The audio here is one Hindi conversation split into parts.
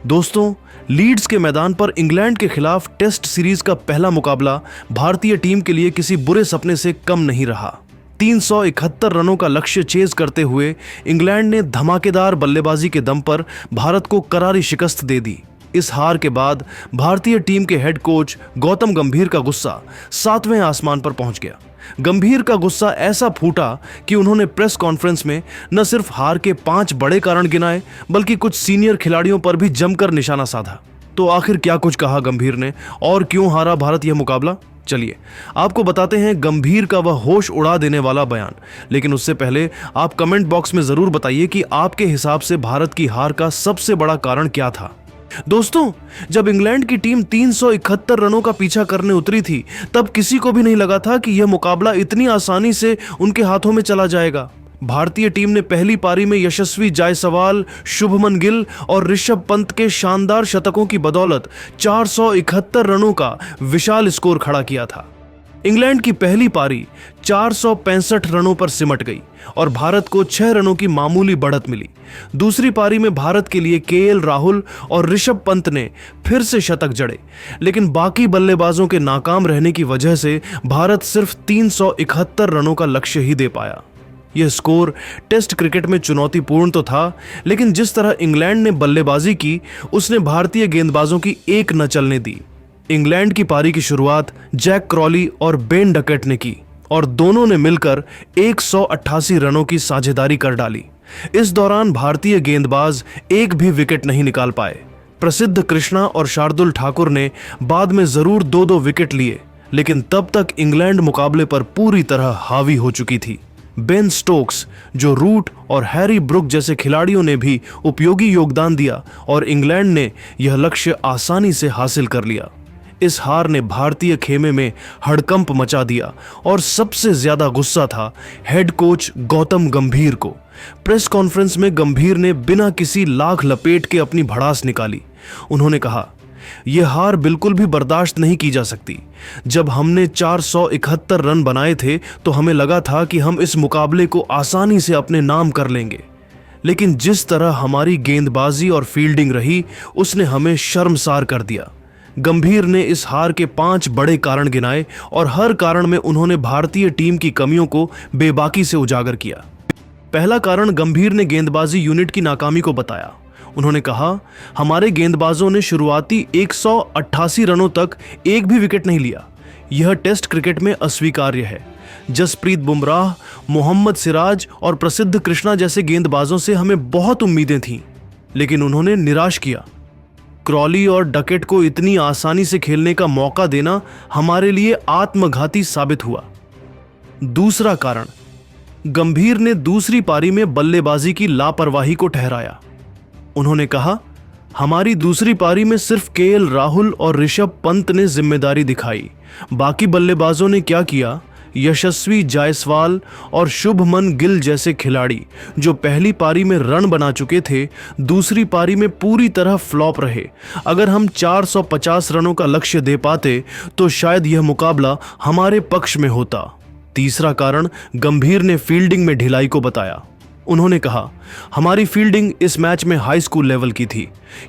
दोस्तों, लीड्स के मैदान पर इंग्लैंड के खिलाफ टेस्ट सीरीज का पहला मुकाबला भारतीय टीम के लिए किसी बुरे सपने से कम नहीं रहा। 371 रनों का लक्ष्य चेज करते हुए इंग्लैंड ने धमाकेदार बल्लेबाजी के दम पर भारत को करारी शिकस्त दे दी। इस हार के बाद भारतीय टीम के हेड कोच गौतम गंभीर का गुस्सा 7वें आसमान पर पहुंच गया। गंभीर का गुस्सा ऐसा फूटा कि उन्होंने प्रेस कॉन्फ्रेंस में न सिर्फ हार के 5 बड़े कारण गिनाए, बल्कि कुछ सीनियर खिलाड़ियों पर भी जमकर निशाना साधा। तो आखिर क्या कुछ कहा गंभीर ने और क्यों हारा भारत यह मुकाबला? चलिए आपको बताते हैं गंभीर का वह होश उड़ा देने वाला बयान। लेकिन उससे पहले आप कमेंट बॉक्स में जरूर बताइए कि आपके हिसाब से भारत की हार का सबसे बड़ा कारण क्या था। दोस्तों, जब इंग्लैंड की टीम 371 रनों का पीछा करने उतरी थी, तब किसी को भी नहीं लगा था कि यह मुकाबला इतनी आसानी से उनके हाथों में चला जाएगा। भारतीय टीम ने पहली पारी में यशस्वी जायसवाल, शुभमन गिल और ऋषभ पंत के शानदार शतकों की बदौलत 471 रनों का विशाल स्कोर खड़ा किया था। इंग्लैंड की पहली पारी 465 रनों पर सिमट गई और भारत को 6 रनों की मामूली बढ़त मिली। दूसरी पारी में भारत के लिए केएल राहुल और ऋषभ पंत ने फिर से शतक जड़े, लेकिन बाकी बल्लेबाजों के नाकाम रहने की वजह से भारत सिर्फ 371 रनों का लक्ष्य ही दे पाया। यह स्कोर टेस्ट क्रिकेट में चुनौतीपूर्ण तो था, लेकिन जिस तरह इंग्लैंड ने बल्लेबाजी की, उसने भारतीय गेंदबाजों की एक न चलने दी। इंग्लैंड की पारी की शुरुआत जैक क्रॉली और बेन डकेट ने की और दोनों ने मिलकर 188 रनों की साझेदारी कर डाली। इस दौरान भारतीय गेंदबाज एक भी विकेट नहीं निकाल पाए। प्रसिद्ध कृष्णा और शार्दुल ठाकुर ने बाद में जरूर 2-2 विकेट लिए, लेकिन तब तक इंग्लैंड मुकाबले पर पूरी तरह हावी हो चुकी थी। बेन स्टोक्स, जो रूट और हैरी ब्रुक जैसे खिलाड़ियों ने भी उपयोगी योगदान दिया और इंग्लैंड ने यह लक्ष्य आसानी से हासिल कर लिया। इस हार ने भारतीय खेमे में हड़कंप मचा दिया और सबसे ज्यादा गुस्सा था हेड कोच गौतम गंभीर को। प्रेस कॉन्फ्रेंस में गंभीर ने बिना किसी लाख लपेट के अपनी भड़ास निकाली। उन्होंने कहा, यह हार बिल्कुल भी बर्दाश्त नहीं की जा सकती। जब हमने 471 रन बनाए थे तो हमें लगा था कि हम इस मुकाबले को आसानी से अपने नाम कर लेंगे, लेकिन जिस तरह हमारी गेंदबाजी और फील्डिंग रही, उसने हमें शर्मसार कर दिया। गंभीर ने इस हार के 5 बड़े कारण गिनाए और हर कारण में उन्होंने भारतीय टीम की कमियों को बेबाकी से उजागर किया। पहला कारण गंभीर ने गेंदबाजी यूनिट की नाकामी को बताया। उन्होंने कहा, हमारे गेंदबाजों ने शुरुआती 188 रनों तक एक भी विकेट नहीं लिया। यह टेस्ट क्रिकेट में अस्वीकार्य है। जसप्रीत बुमराह, मोहम्मद सिराज और प्रसिद्ध कृष्णा जैसे गेंदबाजों से हमें बहुत उम्मीदें थीं, लेकिन उन्होंने निराश किया। क्रॉली और डकेट को इतनी आसानी से खेलने का मौका देना हमारे लिए आत्मघाती साबित हुआ। दूसरा कारण, गंभीर ने दूसरी पारी में बल्लेबाजी की लापरवाही को ठहराया। उन्होंने कहा, हमारी दूसरी पारी में सिर्फ केएल राहुल और ऋषभ पंत ने जिम्मेदारी दिखाई। बाकी बल्लेबाजों ने क्या किया? यशस्वी जायसवाल और शुभमन गिल जैसे खिलाड़ी, जो पहली पारी में रन बना चुके थे, दूसरी पारी में पूरी तरह फ्लॉप रहे। अगर हम 450 रनों का लक्ष्य दे पाते तो शायद यह मुकाबला हमारे पक्ष में होता। तीसरा कारण गंभीर ने फील्डिंग में ढिलाई को बताया। उन्होंने कहा, हमारी फील्डिंग इस मैच में हाई स्कूल लेवल की थी।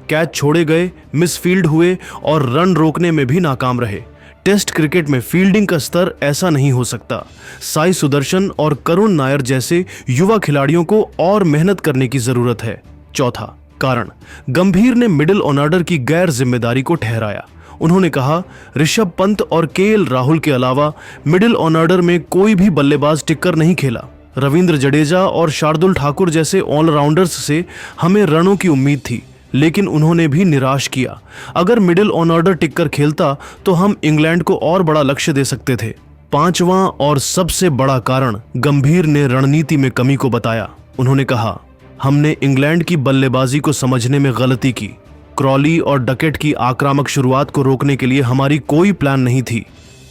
कैच छोड़े गए, मिस फील्ड हुए और रन रोकने में भी नाकाम रहे। टेस्ट क्रिकेट में फील्डिंग का स्तर ऐसा नहीं हो सकता। साई सुदर्शन और करुण नायर जैसे युवा खिलाड़ियों को और मेहनत करने की जरूरत है। चौथा कारण, गंभीर ने मिडिल ऑर्डर की गैर जिम्मेदारी को ठहराया। उन्होंने कहा, ऋषभ पंत और केएल राहुल के अलावा मिडिल ऑर्डर में कोई भी बल्लेबाज टिककर नहीं खेला। रविंद्र जडेजा और शार्दुल ठाकुर जैसे ऑलराउंडर्स से हमें रनों की उम्मीद थी, लेकिन उन्होंने भी निराश किया। अगर मिडिल ऑर्डर टिककर खेलता तो हम इंग्लैंड को और बड़ा लक्ष्य दे सकते थे। पांचवां और सबसे बड़ा कारण, गंभीर ने रणनीति में कमी को बताया। उन्होंने कहा, हमने इंग्लैंड की बल्लेबाजी को समझने में गलती की। क्रॉली और डकेट की आक्रामक शुरुआत को रोकने के लिए हमारी कोई प्लान नहीं थी।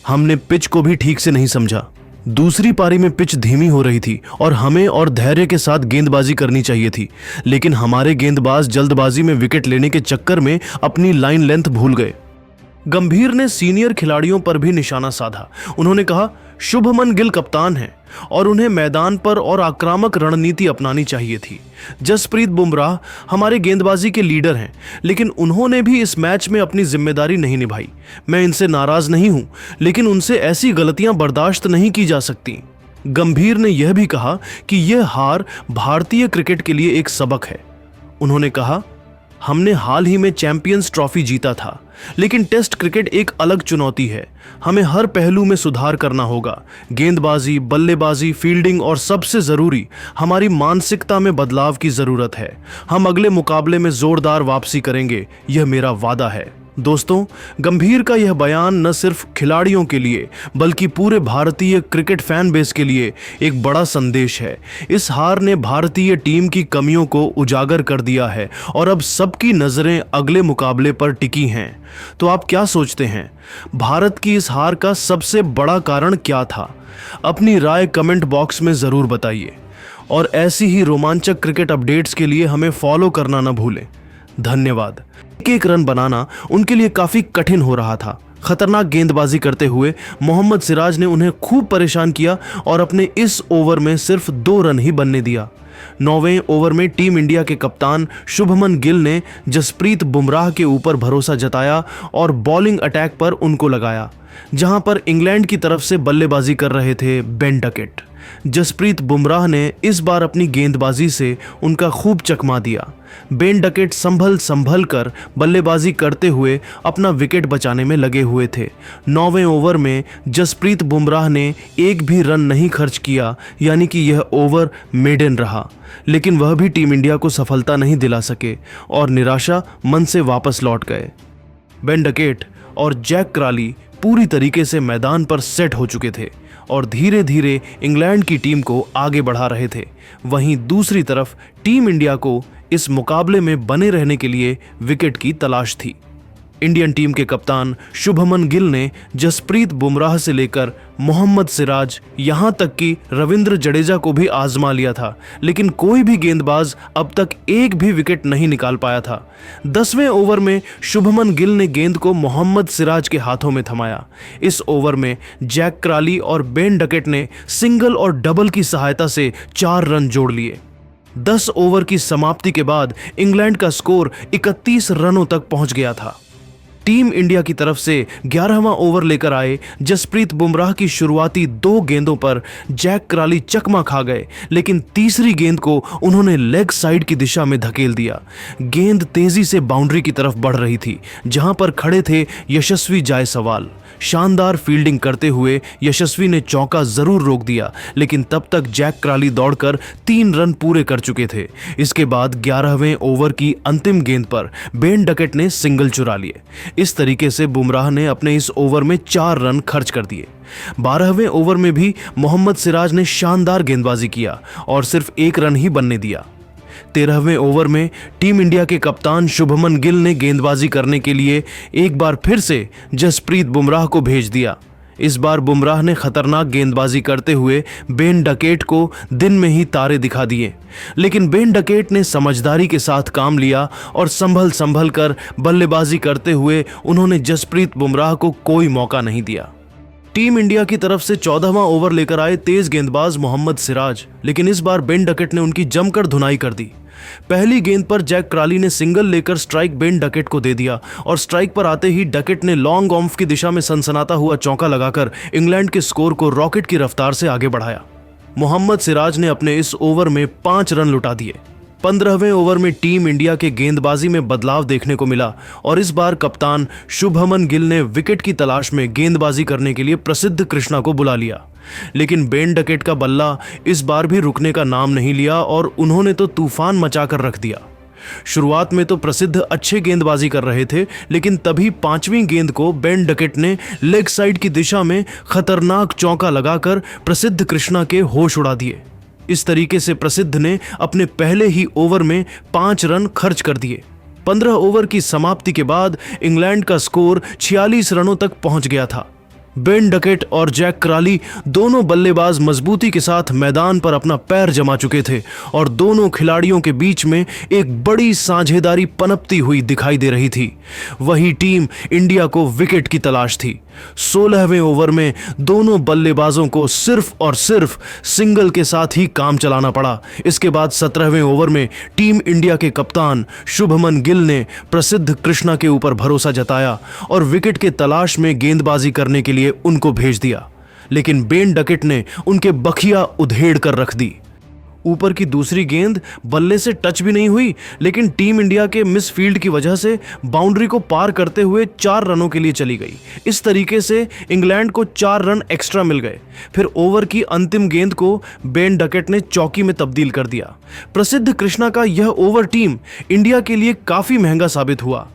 हमने पिच को भी ठीक से नहीं समझा। दूसरी पारी में पिच धीमी हो रही थी और हमें और धैर्य के साथ गेंदबाजी करनी चाहिए थी, लेकिन हमारे गेंदबाज जल्दबाजी में विकेट लेने के चक्कर में अपनी लाइन लेंथ भूल गए। गंभीर ने सीनियर खिलाड़ियों पर भी निशाना साधा। उन्होंने कहा, शुभमन गिल कप्तान हैं और उन्हें मैदान पर और आक्रामक रणनीति अपनानी चाहिए थी। जसप्रीत बुमराह हमारे गेंदबाजी के लीडर हैं, लेकिन उन्होंने भी इस मैच में अपनी जिम्मेदारी नहीं निभाई। मैं इनसे नाराज नहीं हूं, लेकिन उनसे ऐसी गलतियां बर्दाश्त नहीं की जा सकती। गंभीर ने यह भी कहा कि यह हार भारतीय क्रिकेट के लिए एक सबक है। उन्होंने कहा, हमने हाल ही में चैंपियंस ट्रॉफी जीता था, लेकिन टेस्ट क्रिकेट एक अलग चुनौती है। हमें हर पहलू में सुधार करना होगा। गेंदबाजी, बल्लेबाजी, फील्डिंग और सबसे जरूरी हमारी मानसिकता में बदलाव की जरूरत है। हम अगले मुकाबले में जोरदार वापसी करेंगे, यह मेरा वादा है। दोस्तों, गंभीर का यह बयान न सिर्फ खिलाड़ियों के लिए बल्कि पूरे भारतीय क्रिकेट फैन बेस के लिए एक बड़ा संदेश है। इस हार ने भारतीय टीम की कमियों को उजागर कर दिया है और अब सबकी नजरें अगले मुकाबले पर टिकी हैं। तो आप क्या सोचते हैं, भारत की इस हार का सबसे बड़ा कारण क्या था? अपनी राय कमेंट बॉक्स में जरूर बताइए और ऐसी ही रोमांचक क्रिकेट अपडेट्स के लिए हमें फॉलो करना न भूलें। धन्यवाद। एक रन बनाना उनके लिए काफी कठिन हो रहा था। खतरनाक गेंदबाजी करते हुए मोहम्मद सिराज ने उन्हें खूब परेशान किया और अपने इस ओवर में सिर्फ 2 रन ही बनने दिया। 9वें ओवर में टीम इंडिया के कप्तान शुभमन गिल ने जसप्रीत बुमराह के ऊपर भरोसा जताया और बॉलिंग अटैक पर उनको लगाया, जहां पर इंग्लैंड की तरफ से बल्लेबाजी कर रहे थे बेन डकेट। जसप्रीत बुमराह ने इस बार अपनी गेंदबाजी से उनका खूब चकमा दिया। बेन डकेट संभल कर बल्लेबाजी करते हुए अपना विकेट बचाने में लगे हुए थे। 9वें ओवर में जसप्रीत बुमराह ने एक भी रन नहीं खर्च किया, यानी कि यह ओवर मेडन रहा, लेकिन वह भी टीम इंडिया को सफलता नहीं दिला सके और निराशा मन से वापस लौट गए। बेन डकेट और जैक क्राली पूरी तरीके से मैदान पर सेट हो चुके थे और धीरे धीरे इंग्लैंड की टीम को आगे बढ़ा रहे थे। वहीं दूसरी तरफ टीम इंडिया को इस मुकाबले में बने रहने के लिए विकेट की तलाश थी। इंडियन टीम के कप्तान शुभमन गिल ने जसप्रीत बुमराह से लेकर मोहम्मद सिराज यहां तक कि रविंद्र जडेजा को भी आजमा लिया था, लेकिन कोई भी गेंदबाज अब तक एक भी विकेट नहीं निकाल पाया था। 10वें ओवर में शुभमन गिल ने गेंद को मोहम्मद सिराज के हाथों में थमाया। इस ओवर में जैक क्राली और बेन डकेट ने सिंगल और डबल की सहायता से 4 रन जोड़ लिए। 10 ओवर की समाप्ति के बाद इंग्लैंड का स्कोर 31 रनों तक पहुंच गया था। टीम इंडिया की तरफ से 11वां ओवर लेकर आए जसप्रीत बुमराह की शुरुआती 2 गेंदों पर जैक क्राली चकमा खा गए, लेकिन तीसरी गेंद को उन्होंने लेग साइड की दिशा में धकेल दिया। गेंद तेजी से बाउंड्री की तरफ बढ़ रही थी, जहां पर खड़े थे यशस्वी जायसवाल। शानदार फील्डिंग करते हुए यशस्वी ने चौका जरूर रोक दिया, लेकिन तब तक जैक क्राली दौड़कर 3 रन पूरे कर चुके थे। इसके बाद 11वें ओवर की अंतिम गेंद पर बेन डकेट ने सिंगल चुरा लिए। इस तरीके से बुमराह ने अपने इस ओवर में 4 रन खर्च कर दिए। 12वें ओवर में भी मोहम्मद सिराज ने शानदार गेंदबाजी किया और सिर्फ 1 रन ही बनने दिया। 13वें ओवर में टीम इंडिया के कप्तान शुभमन गिल ने गेंदबाजी करने के लिए एक बार फिर से जसप्रीत बुमराह को भेज दिया। इस बार बुमराह ने खतरनाक गेंदबाजी करते हुए बेन डकेट को दिन में ही तारे दिखा दिए, लेकिन बेन डकेट ने समझदारी के साथ काम लिया और संभल कर बल्लेबाजी करते हुए उन्होंने जसप्रीत बुमराह को कोई मौका नहीं दिया। टीम इंडिया की तरफ से 14वां ओवर लेकर आए तेज गेंदबाज मोहम्मद सिराज, लेकिन इस बार बेन डकेट ने उनकी जमकर धुनाई कर दी। पहली गेंद पर जैक क्राली ने सिंगल लेकर स्ट्राइक बेन डकेट को दे दिया और स्ट्राइक पर आते ही डकेट ने लॉन्ग ऑफ की दिशा में सनसनाता हुआ चौका लगाकर इंग्लैंड के स्कोर को रॉकेट की रफ्तार से आगे बढ़ाया। मोहम्मद सिराज ने अपने इस ओवर में 5 रन लुटा दिए। 15वें ओवर में टीम इंडिया के गेंदबाजी में बदलाव देखने को मिला और इस बार कप्तान शुभमन गिल ने विकेट की तलाश में गेंदबाजी करने के लिए प्रसिद्ध कृष्णा को बुला लिया, लेकिन बेन डकेट का बल्ला इस बार भी रुकने का नाम नहीं लिया और उन्होंने तो तूफान मचाकर रख दिया। शुरुआत में तो प्रसिद्ध अच्छे गेंदबाजी कर रहे थे, लेकिन तभी 5वीं गेंद को बेन डकेट ने लेग साइड की दिशा में खतरनाक चौका लगाकर प्रसिद्ध कृष्णा के होश उड़ा दिए। इस तरीके से प्रसिद्ध ने अपने पहले ही ओवर में 5 रन खर्च कर दिए। 15 ओवर की समाप्ति के बाद इंग्लैंड का स्कोर 46 रनों तक पहुंच गया था। बेन डकेट और जैक क्राली दोनों बल्लेबाज मजबूती के साथ मैदान पर अपना पैर जमा चुके थे और दोनों खिलाड़ियों के बीच में एक बड़ी साझेदारी पनपती हुई दिखाई दे रही थी। वही टीम इंडिया को विकेट की तलाश थी। 16वें ओवर में दोनों बल्लेबाजों को सिर्फ और सिर्फ सिंगल के साथ ही काम चलाना पड़ा। इसके बाद 17वें ओवर में टीम इंडिया के कप्तान शुभमन गिल ने प्रसिद्ध कृष्णा के ऊपर भरोसा जताया और विकेट के तलाश में गेंदबाजी करने के लिए उनको भेज दिया, लेकिन बेन डकेट ने उनके बखिया उधेड़ कर रख दी। ऊपर की दूसरी गेंद बल्ले से टच भी नहीं हुई, लेकिन टीम इंडिया के मिस फील्ड की वजह से बाउंड्री को पार करते हुए 4 रनों के लिए चली गई। इस तरीके से इंग्लैंड को 4 रन एक्स्ट्रा मिल गए। फिर ओवर की अंतिम गेंद को बेन डकेट ने चौकी में तब्दील कर दिया। प्रसिद्ध कृष्णा का यह ओवर टीम इंडिया के लिए काफी महंगा साबित हुआ।